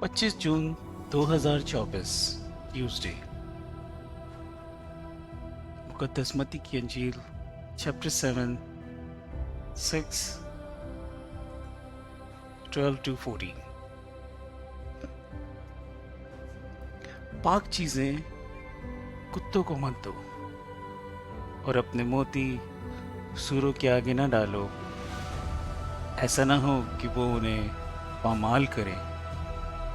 25 जून 2024 Tuesday. मुकद्दस मत्ती की अंजील chapter 7 6 12 to 14। पाक चीजें कुत्तों को मत दो और अपने मोती सूरों के आगे न डालो। ऐसा न हो कि वो उन्हें पामाल करें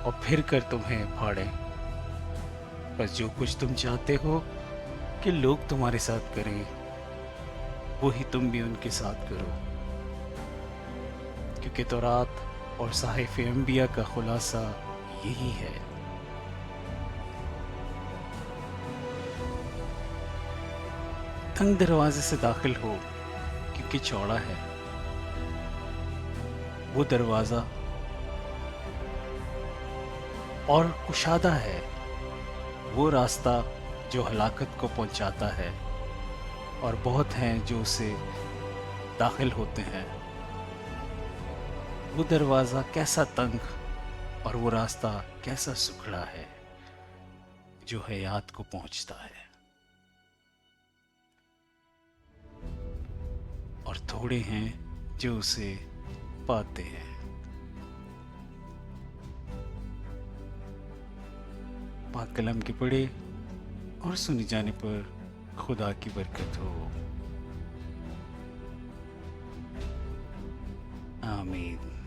और फिर कर तुम्हें फाड़े। बस जो कुछ तुम चाहते हो कि लोग तुम्हारे साथ करें, वो ही तुम भी उनके साथ करो, क्योंकि तौरात और सहाइफ़े अंबिया का खुलासा यही है। तंग दरवाजे से दाखिल हो, क्योंकि चौड़ा है वो दरवाज़ा और कुशादा है वो रास्ता जो हलाकत को पहुंचाता है, और बहुत हैं जो उसे दाखिल होते हैं। वो दरवाज़ा कैसा तंग और वो रास्ता कैसा सुखड़ा है जो हयात को पहुंचता है, और थोड़े हैं जो उसे पाते हैं। पाक कलम के पढ़े और सुनी जाने पर खुदा की बरकत हो। आमीन।